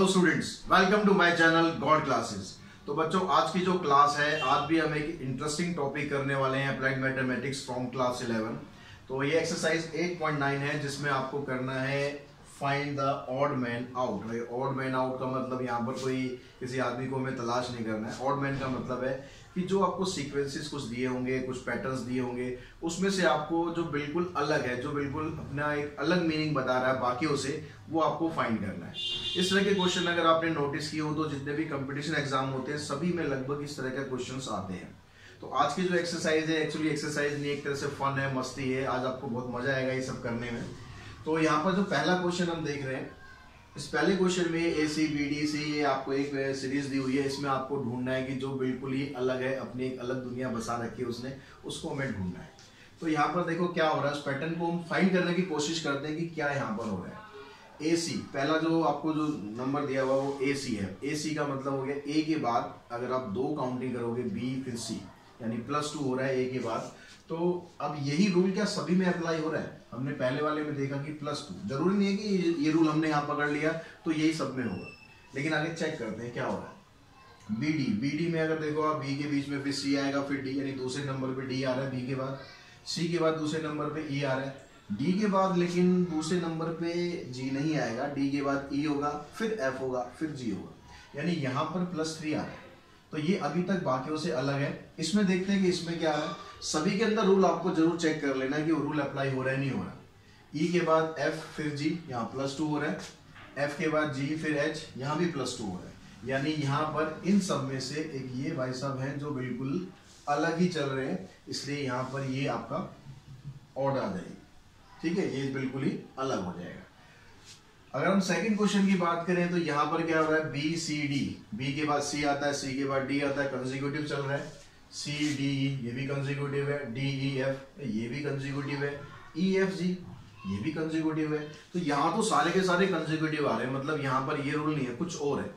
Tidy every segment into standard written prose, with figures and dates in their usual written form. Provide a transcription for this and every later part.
Hello students, welcome to my channel God Classes. तो बच्चों, आज की जो क्लास है, आज भी हम एक इंटरेस्टिंग टॉपिक करने वाले हैं, अप्लाइड मैथमेटिक्स फ्रॉम क्लास 11। तो ये एक्सरसाइज 8.9 है, जिसमें आपको करना है find the odd man out. Odd man out का मतलब यहाँ पर कोई किसी आदमी को हमें तलाश नहीं करना है। ऑड मैन का मतलब है कि जो आपको सीक्वेंसेस कुछ दिए होंगे, कुछ पैटर्न्स दिए होंगे, उसमें से आपको जो बिल्कुल अलग है, जो बिल्कुल अपना एक अलग मीनिंग बता रहा है बाकियों से, वो आपको फाइंड करना है। इस तरह के क्वेश्चन अगर आपने नोटिस किए हो तो जितने भी कंपटीशन एग्जाम होते हैं सभी में लगभग इस तरह के क्वेश्चंस आते हैं। तो आज की जो एक्सरसाइज है, एक्चुअली एक्सरसाइज नहीं, एक तरह से फन है, मस्ती है। आज आपको बहुत मजा आएगा ये सब करने में। तो यहाँ पर जो पहला क्वेश्चन हम देख रहे हैं, इस पहले क्वेश्चन में ए सी बी डी सी, ये आपको एक सीरीज दी हुई है। इसमें आपको ढूंढना है कि जो बिल्कुल ही अलग है, अपनी एक अलग दुनिया बसा रखी है उसने, उसको हमें ढूंढना है। तो यहाँ पर देखो क्या हो रहा है, उस पैटर्न को हम फाइंड करने की कोशिश करते हैं कि क्या यहाँ पर हो रहा है। ए सी, पहला जो आपको जो नंबर दिया हुआ वो ए सी है। ए सी का मतलब हो गया ए के बाद अगर आप दो काउंटिंग करोगे, बी फिर सी, यानी +2 हो रहा है ए के बाद। तो अब यही रूल क्या सभी में अप्लाई हो रहा है? हमने पहले वाले में देखा कि +2, जरूरी नहीं है कि ये रूल हमने यहाँ पकड़ लिया तो यही सब में होगा, लेकिन आगे चेक करते हैं क्या हो रहा है। बी डी, बी डी में अगर देखो आप, बी के बीच में फिर सी आएगा, फिर डी, यानी दूसरे नंबर पे डी आ रहा है बी के बाद, सी के बाद दूसरे नंबर पे ई आ रहा है, डी के बाद लेकिन दूसरे नंबर पे जी नहीं आएगा, डी के बाद ई होगा, फिर एफ होगा, फिर जी होगा, यानी यहाँ पर +3 आ रहा है। तो ये अभी तक बाकियों से अलग है। इसमें देखते हैं कि इसमें क्या है। सभी के अंदर रूल आपको जरूर चेक कर लेना कि वो रूल अप्लाई हो रहा है नहीं हो रहा। ई के बाद एफ फिर जी, यहाँ +2 हो रहा है, एफ के बाद जी फिर एच, यहाँ भी +2 हो रहा है, यानी यहाँ पर इन सब में से एक ये भाई साहब हैं जो बिल्कुल अलग ही चल रहे हैं, इसलिए यहाँ पर ये आपका ऑड आ जाएगी। ठीक है, ये बिल्कुल ही अलग हो जाएगा। अगर हम सेकंड क्वेश्चन की बात करें तो यहाँ पर क्या हो रहा है, बी सी डी, बी के बाद सी आता है, सी के बाद डी आता है, कंसेक्यूटिव चल रहा है। सी डी ई, ये भी कंसेक्यूटिव है, डी ई एफ, ये भी कंसेक्यूटिव है, ई एफ जी, ये भी कंसेक्यूटिव है। तो यहाँ तो सारे के सारे कंसेक्यूटिव आ रहे हैं, मतलब यहाँ पर ये रूल नहीं है, कुछ और है।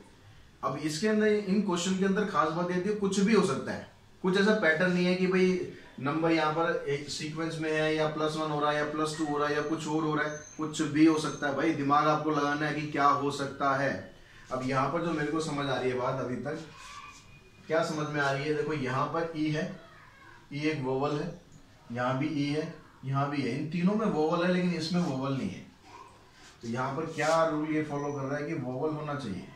अब इसके अंदर, इन क्वेश्चन के अंदर खास बात ये थी, कुछ भी हो सकता है, कुछ ऐसा पैटर्न नहीं है कि भाई नंबर यहाँ पर एक सीक्वेंस में है, या +1 हो रहा है, या +2 हो रहा है, या कुछ और हो रहा है, कुछ भी हो सकता है। भाई दिमाग आपको लगाना है कि क्या हो सकता है। अब यहाँ पर जो मेरे को समझ आ रही है बात, अभी तक क्या समझ में आ रही है, देखो यहाँ पर ई है, ई एक वोवल है, यहाँ भी ई है, यहाँ भी है, इन तीनों में वोवल है, लेकिन इसमें वोवल नहीं है। तो यहाँ पर क्या रूल ये फॉलो कर रहा है कि वोवल होना चाहिए,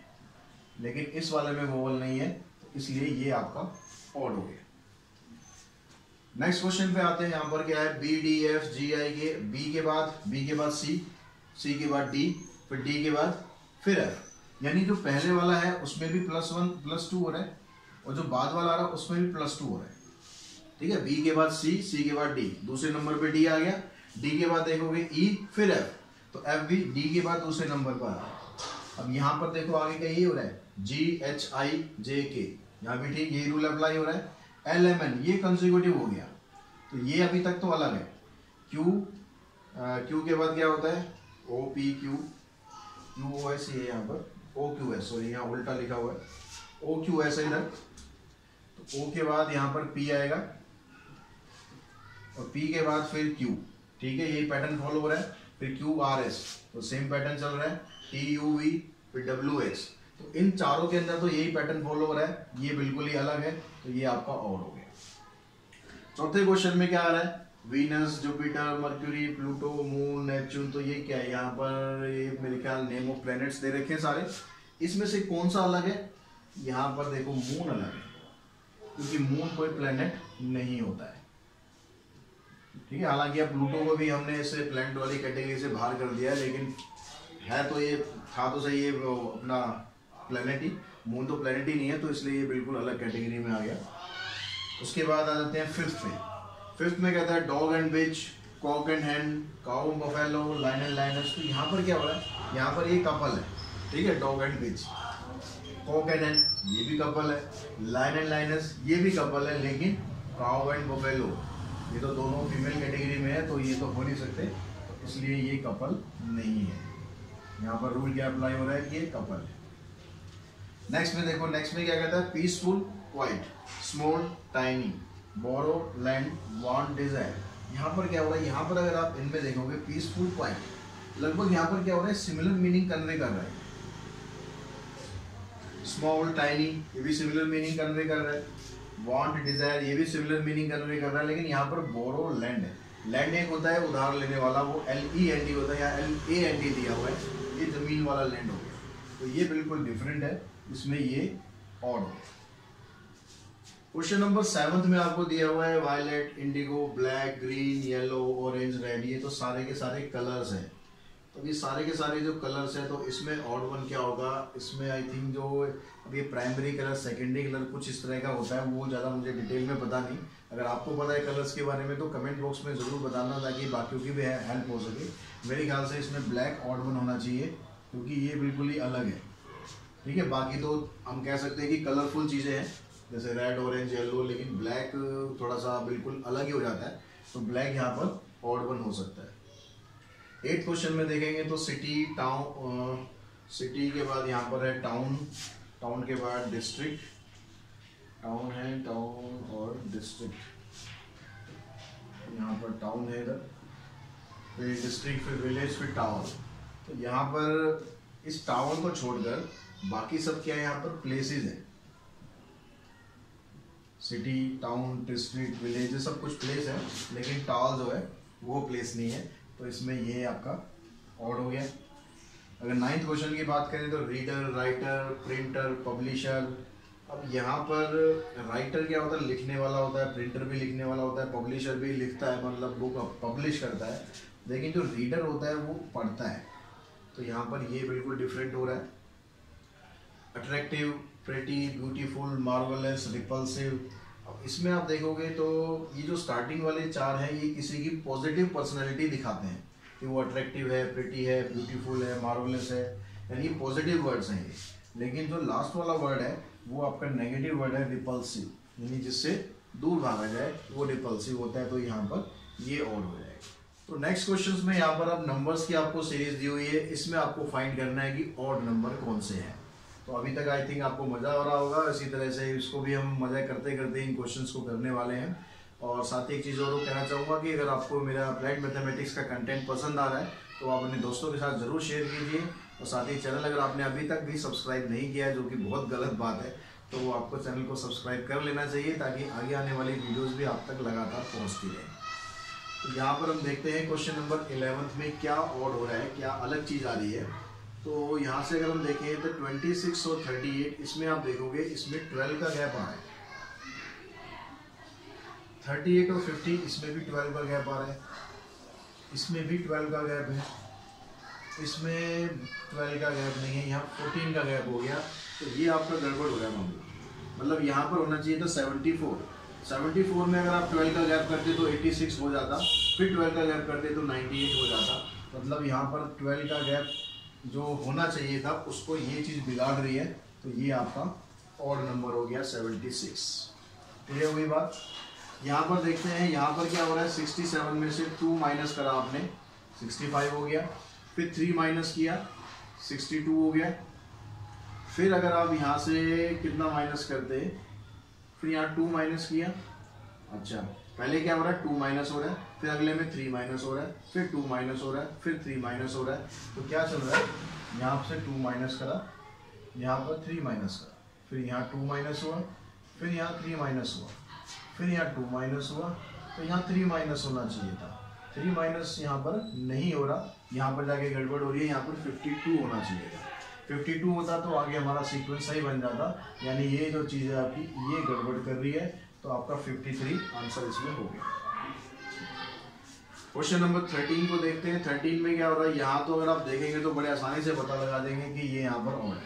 लेकिन इस वाले में वोवल नहीं है, इसलिए ये आपका ऑड हो गया। नेक्स्ट क्वेश्चन पे आते हैं। यहाँ पर क्या है, बी डी एफ जी आई के, बी के बाद सी, सी के बाद डी, फिर डी के बाद फिर एफ, यानी जो पहले वाला है उसमें भी +1 +2 हो रहा है, और जो बाद वाला आ रहा है उसमें भी +2 हो रहा है। ठीक है, बी के बाद सी, सी के बाद डी, दूसरे नंबर पे डी आ गया, डी के बाद देखोगे ई फिर एफ, तो एफ भी डी के बाद दूसरे नंबर पर आ रहा है। अब यहाँ पर देखो आगे क्या ये हो रहा है, जी एच आई जे के, यहाँ भी ठीक ये रूल अप्लाई हो रहा है। एल एम एन, ये कंसेक्यूटिव हो गया, तो ये अभी तक तो अलग है। क्यू, क्यू के बाद क्या होता है, O P Q, Q O S, ये यहाँ पर ओ क्यू एस, सॉरी यहाँ उल्टा लिखा हुआ है, ओ क्यू एस इधर। तो ओ के बाद यहाँ पर पी आएगा, और पी के बाद फिर क्यू। ठीक है, यही पैटर्न फॉलो हो रहा है। फिर क्यू आर एस, तो सेम पैटर्न चल रहा है, टी यू वी, फिर डब्ल्यू एक्स। तो इन चारों के अंदर तो यही पैटर्न फॉलो हो रहा है, ये बिल्कुल ही अलग है, तो ये आपका और हो गया। चौथे क्वेश्चन में क्या आ रहा है, Venus, Jupiter, mercury, Pluto, moon, Neptune. तो ये क्या है, यहाँ पर ये मेरे ख्याल नेम ऑफ प्लैनेट्स दे रखे हैं सारे। इसमें से कौन सा अलग है? यहाँ पर देखो मून अलग है, क्योंकि मून कोई प्लैनेट नहीं होता है। ठीक है, हालांकि अब प्लूटो को भी हमने इसे प्लैनेट वाली कैटेगरी से बाहर कर दिया है, लेकिन है तो ये, था तो सही ये अपना प्लैनेट ही, मून तो प्लैनेट ही नहीं है, तो इसलिए ये बिल्कुल अलग कैटेगरी में आ गया। उसके बाद आ जाते हैं फिफ्थ में। फिफ्थ में कहता है dog and bitch, cock and hen, cow buffalo, lion and lioness. तो यहाँ पर क्या हो रहा है, यहाँ पर ये कपल है। ठीक है, dog and bitch, cock and hen, ये भी कपल है, लाइन एंड लाइनस, ये भी कपल है, लेकिन काउ एंड बफेलो ये तो दोनों फीमेल कैटेगरी में है, तो ये तो हो नहीं सकते, तो इसलिए ये कपल नहीं है। यहाँ पर रूल क्या अप्लाई हो रहा है कि ये कपल है। नेक्स्ट में देखो, नेक्स्ट में क्या कहता है, पीसफुल, क्वाइट, स्मॉल, टाइनी, बोरो, लैंड, वांट, डिजायर। यहाँ पर क्या हो रहा है, यहाँ पर अगर आप इनमें देखोगे पीसफुल, क्वाइट, लगभग यहाँ पर क्या हो रहा है, सिमिलर मीनिंग कन्वे कर रहा है। स्मॉल, टाइनी, ये भी सिमिलर मीनिंग कन्वे कर रहा है। वांट, डिजायर, ये भी सिमिलर मीनिंग कन्वे कर रहा है। लेकिन यहाँ पर बोरो, लैंड है। लैंड एक होता है उधार लेने वाला, वो LEND होता है, या LAND दिया हुआ है, ये जमीन वाला लैंड हो गया। तो ये बिल्कुल डिफरेंट है, इसमें ये ऑड हो गया। क्वेश्चन नंबर 7 में आपको दिया हुआ है violet, indigo, black, green, yellow, orange, red, ये तो सारे के सारे कलर्स हैं। तो ये सारे के सारे जो कलर्स हैं, तो इसमें ऑड वन क्या होगा? इसमें आई थिंक जो अब ये प्राइमरी कलर, सेकेंडरी कलर कुछ इस तरह का होता है, वो ज़्यादा मुझे डिटेल में पता नहीं। अगर आपको पता है कलर्स के बारे में तो कमेंट बॉक्स में ज़रूर बताना, ताकि बाकियों की भी हेल्प हो सके। मेरे ख्याल से इसमें ब्लैक ऑड वन होना चाहिए, क्योंकि ये बिल्कुल ही अलग है। ठीक है, बाकी तो हम कह सकते हैं कि कलरफुल चीज़ें हैं, जैसे रेड, ऑरेंज, येलो, लेकिन ब्लैक थोड़ा सा बिल्कुल अलग ही हो जाता है। तो ब्लैक यहाँ पर ऑड वन हो सकता है। 8th क्वेश्चन में देखेंगे तो सिटी, टाउन, सिटी के बाद यहाँ पर है टाउन, टाउन के बाद डिस्ट्रिक्ट, टाउन है, टाउन और डिस्ट्रिक्ट, यहाँ पर टाउन है इधर, फिर डिस्ट्रिक्ट, फिर विलेज, फिर टाउन। तो यहाँ पर इस टाउन को छोड़कर बाकी सब क्या है? यहाँ पर प्लेसेस हैं। सिटी, टाउन, डिस्ट्रिक्ट, विलेज, सब कुछ प्लेस है, लेकिन टाउन जो है वो प्लेस नहीं है। तो इसमें ये आपका ऑड हो गया। अगर 9th क्वेश्चन की बात करें तो रीडर, राइटर, प्रिंटर, पब्लिशर। अब यहाँ पर राइटर क्या होता है? लिखने वाला होता है। प्रिंटर भी लिखने वाला होता है। पब्लिशर भी लिखता है, मतलब बुक पब्लिश करता है। लेकिन जो रीडर होता है वो पढ़ता है। तो यहाँ पर ये बिल्कुल डिफरेंट हो रहा है। Attractive, pretty, beautiful, marvellous, repulsive. अब इसमें आप देखोगे तो ये जो स्टार्टिंग वाले 4 हैं, ये किसी की पॉजिटिव पर्सनैलिटी दिखाते हैं कि वो अट्रैक्टिव है, प्रिटी है, ब्यूटीफुल है, मार्वलस है, यानी पॉजिटिव वर्ड्स हैं ये। लेकिन जो लास्ट वाला वर्ड है वो आपका नेगेटिव वर्ड है, रिपल्सिव, यानी जिससे दूर भागा जाए वो रिपल्सिव होता है। तो यहाँ पर ये ऑड हो जाएगा। तो नेक्स्ट क्वेश्चन में यहाँ पर अब नंबर्स की आपको सीरीज दी हुई है, इसमें आपको फाइंड करना है कि ऑड नंबर कौन से हैं। तो अभी तक आई थिंक आपको मज़ा आ रहा होगा। इसी तरह से इसको भी हम मज़ा करते करते इन क्वेश्चंस को करने वाले हैं। और साथ ही एक चीज़ और कहना चाहूँगा कि अगर आपको मेरा अप्लाइड मैथमेटिक्स का कंटेंट पसंद आ रहा है तो आप अपने दोस्तों के साथ ज़रूर शेयर कीजिए। और साथ ही चैनल अगर आपने अभी तक भी सब्सक्राइब नहीं किया है, जो कि बहुत गलत बात है, तो वो आपको चैनल को सब्सक्राइब कर लेना चाहिए, ताकि आगे आने वाली वीडियोज़ भी आप तक लगातार पहुँचती रहे। तो यहाँ पर हम देखते हैं क्वेश्चन नंबर 11 में क्या ऑड हो रहा है, क्या अलग चीज़ आ रही है। तो यहाँ से अगर हम देखें तो 26 और 38, इसमें आप देखोगे इसमें 12 का गैप आ रहा है। 38 और 50, इसमें भी 12 का गैप आ रहा है। इसमें भी 12 का गैप है। इसमें 12 का गैप नहीं है, यहाँ 14 का गैप हो गया। तो ये आपका गड़बड़ हो गया मामला। मतलब यहाँ पर होना चाहिए था 74 में अगर आप 12 का गैप करते तो 86 हो जाता, फिर 12 का गैप करते तो 98 हो जाता। मतलब यहाँ पर 12 का गैप जो होना चाहिए था उसको ये चीज़ बिगाड़ रही है। तो ये आपका ऑड नंबर हो गया 76। क्लियर हुई बात। यहाँ पर देखते हैं यहाँ पर क्या हो रहा है। 67 में से 2 माइनस करा आपने, 65 हो गया। फिर 3 माइनस किया, 62 हो गया। फिर अगर आप यहाँ से कितना माइनस करते, फिर यहाँ 2 माइनस किया। अच्छा, पहले क्या हो रहा है? 2 माइनस हो रहा है, फिर अगले में 3 माइनस हो रहा है, फिर 2 माइनस हो रहा है, फिर 3 माइनस हो रहा है। तो क्या चल रहा है? यहाँ से 2 माइनस करा, यहाँ पर 3 माइनस करा, फिर यहाँ 2 माइनस हुआ, फिर यहाँ 3 माइनस हुआ, फिर यहाँ 2 माइनस हुआ। तो यहाँ 3 माइनस होना चाहिए था, 3 माइनस यहाँ पर नहीं हो रहा, यहाँ पर जाके गड़बड़ हो रही है। यहाँ पर 52 होना चाहिए था। 52 होता तो आगे हमारा सीक्वेंस सही बन जाता। यानी ये जो चीज़ है आपकी, ये गड़बड़ कर रही है। तो आपका 53 आंसर इसमें हो गया। क्वेश्चन नंबर 13 को देखते हैं। 13 में क्या हो रहा है? यहाँ तो अगर आप देखेंगे तो बड़े आसानी से पता लगा देंगे कि ये यहाँ पर ऑड है,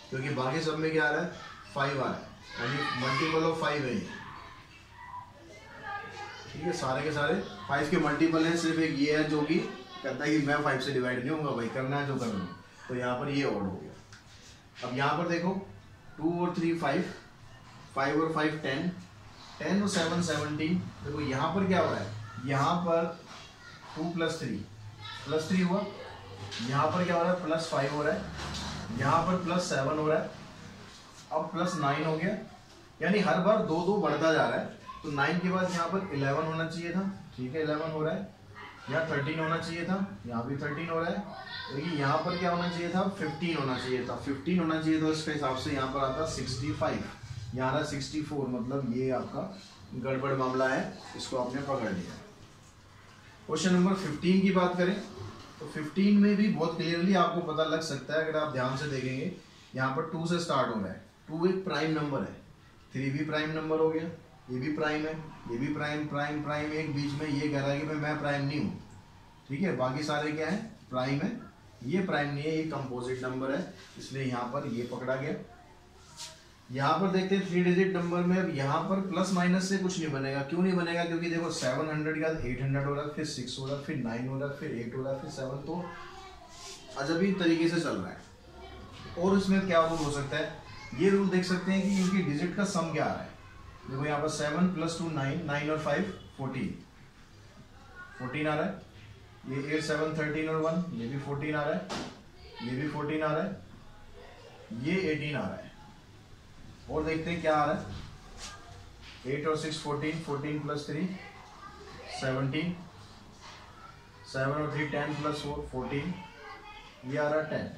क्योंकि बाकी सब में क्या आ रहा है? 5 आ रहा है, यानी मल्टीपल ऑफ 5 है ये। ठीक है, सारे के सारे 5 के मल्टीपल हैं। सिर्फ एक ये है जो कि कहता है कि मैं 5 से डिवाइड नहीं होऊंगा, भाई करना है जो करना है। तो यहाँ पर ये ऑड हो गया। अब यहाँ पर देखो 2 और 3 5, 5 और 5 10, 10 और 7 17। देखो यहाँ पर क्या हो रहा है? यहाँ पर 2 + 3 हुआ। यहाँ पर क्या हो रहा है? +5 हो रहा है। यहाँ पर +7 हो रहा है। अब +9 हो गया। यानी हर बार 2 2 बढ़ता जा रहा है। तो 9 के बाद यहाँ पर 11 होना चाहिए था। ठीक है, 11 हो रहा है। यहाँ 13 होना चाहिए था, यहाँ भी 13 हो रहा है। देखिए यहाँ पर क्या होना चाहिए था, 15 होना चाहिए था, 15 होना चाहिए था, इसके हिसाब से यहाँ पर आता 65, यहाँ रहा 64, मतलब ये आपका गड़बड़ मामला है, इसको आपने पकड़ लिया। क्वेश्चन नंबर 15 की बात करें तो 15 में भी बहुत क्लियरली आपको पता लग सकता है, अगर आप ध्यान से देखेंगे यहाँ पर 2 से स्टार्ट हो रहा है, 2 एक प्राइम नंबर है, 3 भी प्राइम नंबर हो गया, ये भी प्राइम है, ये भी प्राइम प्राइम प्राइम, एक बीच में ये कह रहा है कि मैं प्राइम नहीं हूँ, ठीक है, बाकी सारे क्या है, प्राइम है, ये प्राइम नहीं है, ये कंपोजिट नंबर है, इसलिए यहाँ पर ये पकड़ा गया। यहाँ पर देखते हैं 3 डिजिट नंबर में, अब यहाँ पर प्लस माइनस से कुछ नहीं बनेगा, क्यों नहीं बनेगा, क्योंकि देखो 700 के बाद 800 हो रहा है, फिर 6 हो रहा है, फिर 9 हो रहा है, फिर 8 हो रहा है, फिर 7, तो अजबी तरीके से चल रहा है। और इसमें क्या रूल हो सकता है, ये रूल देख सकते हैं कि इनकी डिजिट का सम क्या आ रहा है। देखो यहाँ पर 7 + 2 9, 9 और 5 14 आ रहा है, ये 8 7 13 और 1, ये भी 14 आ रहा है, ये भी 14 आ रहा है, ये 18 आ रहा है। और देखते हैं क्या आ रहा है, 8 और 6 14, 14 + 3 17, 7 और 3 10 + 4 14, ये आ रहा है 10।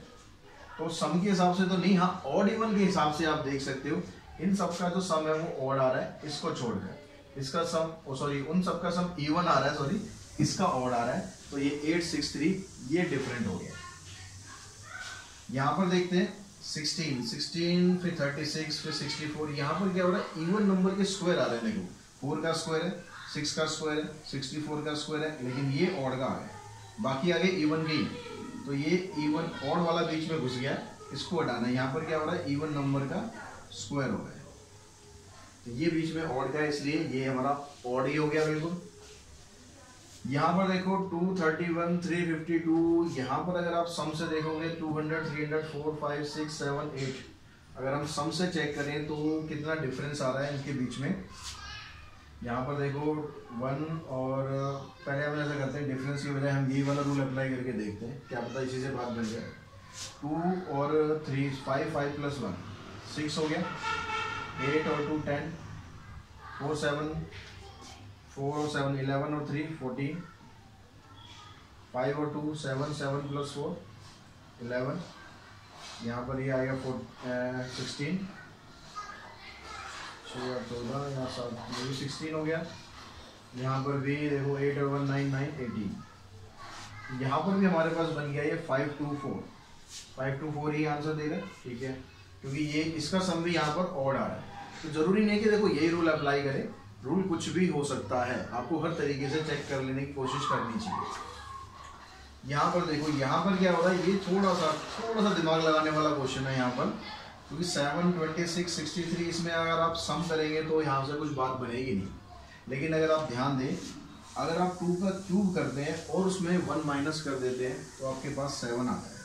तो सम के हिसाब से तो नहीं, हाँ ऑड इवन के हिसाब से आप देख सकते हो, इन सब का जो सम है वो ऑड आ रहा है, इसको छोड़कर इसका सम सॉरी उन सब का सम इवन आ रहा है, सॉरी इसका ऑड आ रहा है, तो ये 863 ये डिफरेंट हो गया। यहाँ पर देखते हैं 16 फिर 36 फिर 64, यहाँ पर क्या हो रहा है, इवन नंबर के स्क्वायर आ रहे हैं, देखो 4 का स्क्वायर है, 6 का स्क्वायर है, 64 का स्क्वायर है, लेकिन ये ऑड का आ गया, बाकी आगे इवन के ही, तो ये इवन ऑड वाला बीच में घुस गया, इसको हटाना है। यहाँ पर क्या हो रहा है, इवन नंबर का स्क्वायर हो गया, तो ये बीच में ऑड का है, इसलिए ये हमारा ऑड ही हो गया बिल्कुल। यहाँ पर देखो 231 352, यहाँ पर अगर आप सम से देखोगे 200 300 4 5 6 7 8, अगर हम सम से चेक करें तो कितना डिफरेंस आ रहा है इनके बीच में। यहाँ पर देखो 1 और पहले हम ऐसा करते हैं, डिफरेंस की बजाय हम यही वाला रूल अप्लाई करके देखते हैं, क्या पता इसी से बात बन जाए। 2 और 3 5 5 + 1 6 हो गया, 8 और 2 10, 4 और 7 11 और 3 14, 5 और 2 7 7 + 4 11, यहाँ पर ये आएगा 16, 14 यहाँ 7, ये भी 16 हो गया। यहाँ पर भी देखो 8 और 1 9 9 18, यहाँ पर भी हमारे पास बन गया ये 524 ही आंसर देगा, ठीक है, क्योंकि ये इसका सम भी यहाँ पर ऑड आ रहा है। तो जरूरी नहीं कि देखो यही रूल अप्लाई करें, रूल कुछ भी हो सकता है, आपको हर तरीके से चेक कर लेने की कोशिश करनी चाहिए। यहाँ पर देखो, यहाँ पर क्या हो रहा है, ये थोड़ा सा दिमाग लगाने वाला क्वेश्चन है यहाँ पर, क्योंकि 7 26 63 इसमें अगर आप सम करेंगे तो यहाँ से कुछ बात बनेगी नहीं, लेकिन अगर आप ध्यान दें, अगर आप 2 का क्यूब करते हैं और उसमें 1 माइनस कर देते हैं तो आपके पास 7 आता है।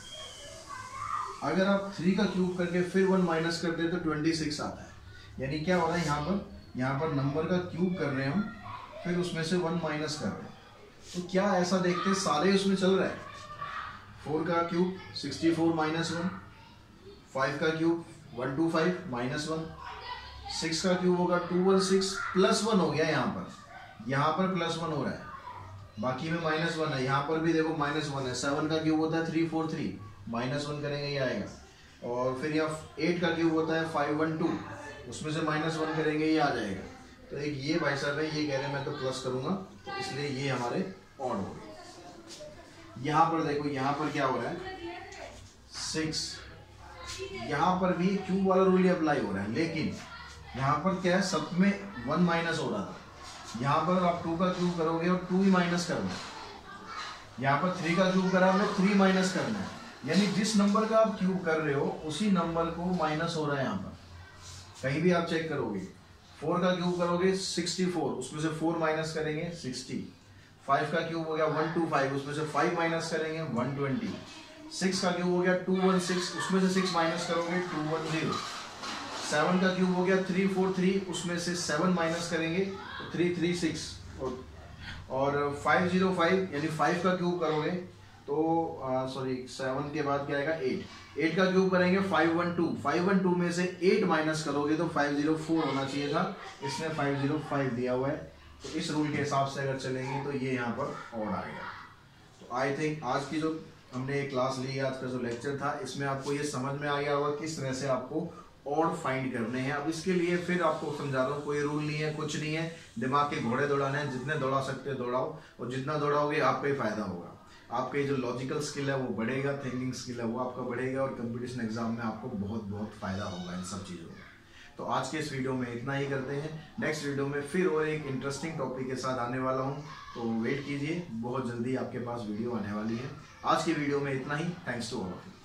अगर आप 3 का क्यूब करके फिर 1 माइनस करते हैं तो 26 आता है। यानी क्या हो रहा है, यहाँ पर नंबर का क्यूब कर रहे हैं हम, फिर उसमें से 1 माइनस कर रहे हैं, तो क्या ऐसा देखते हैं सारे उसमें चल रहा है। 4 का क्यूब 64 - 1, 5 का क्यूब 125 - 1, 6 का क्यूब होगा 216 +1 हो गया, यहाँ पर +1 हो रहा है, बाकी में -1 है, यहाँ पर भी देखो -1 है। 7 का क्यूब होता है 343, -1 करेंगे ये आएगा, और फिर यहाँ 8 का क्यूब होता है 512, उसमें से -1 करेंगे ये आ जाएगा। तो एक ये भाई साहब है, ये कह रहे हैं मैं तो प्लस करूंगा, तो इसलिए ये हमारे ऑड हो गए। यहाँ पर देखो, यहाँ पर क्या हो रहा है 6, यहाँ पर भी क्यूब वाला रूल ही अप्लाई हो रहा है, लेकिन यहाँ पर क्या है, सब में 1 माइनस हो रहा था, यहाँ पर आप 2 का क्यूब करोगे और 2 ही माइनस करना है। यहाँ पर 3 का क्यूब करा हमने, 3 माइनस करना है, यानी जिस नंबर का आप क्यूब कर रहे हो उसी नंबर को माइनस हो रहा है। यहाँ पर कहीं भी आप चेक करोगे, 4 का क्यूब करोगे 64, उसमें से 4 माइनस करेंगे 60, 5 का क्यूब हो गया 125, उसमें से 5 माइनस करेंगे 120, 6 का क्यूब हो गया 216, उसमें से 6 माइनस करोगे 210, 7 का क्यूब हो गया 343, उसमें से 7 माइनस करेंगे तो 336, और 505 यानी 5 का क्यूब करोगे तो 7 के बाद क्या आएगा 8 का क्यूब करेंगे 512 में से 8 माइनस करोगे तो 504 होना चाहिए था, इसमें 505 दिया हुआ है। तो इस रूल के हिसाब से अगर चलेंगे तो ये यहाँ पर ऑड आएगा। तो आई थिंक आज की जो हमने क्लास ली है, आज का जो लेक्चर था, इसमें आपको ये समझ में आ गया होगा किस तरह से आपको ऑड फाइंड करने हैं। अब इसके लिए फिर आपको समझा रहा हूँ, कोई रूल नहीं है, कुछ नहीं है, दिमाग के घोड़े दौड़ाने हैं, जितने दौड़ा सकते हैं दौड़ाओ, और जितना दौड़ाओगे आपका ही फायदा होगा। आपके जो लॉजिकल स्किल है वो बढ़ेगा, थिंकिंग स्किल है वो आपका बढ़ेगा, और कंपटीशन एग्जाम में आपको बहुत बहुत फायदा होगा इन सब चीज़ों में। तो आज के इस वीडियो में इतना ही करते हैं। नेक्स्ट वीडियो में फिर और एक इंटरेस्टिंग टॉपिक के साथ आने वाला हूं, तो वेट कीजिए, बहुत जल्दी आपके पास वीडियो आने वाली है। आज की वीडियो में इतना ही। Thanks to all of you.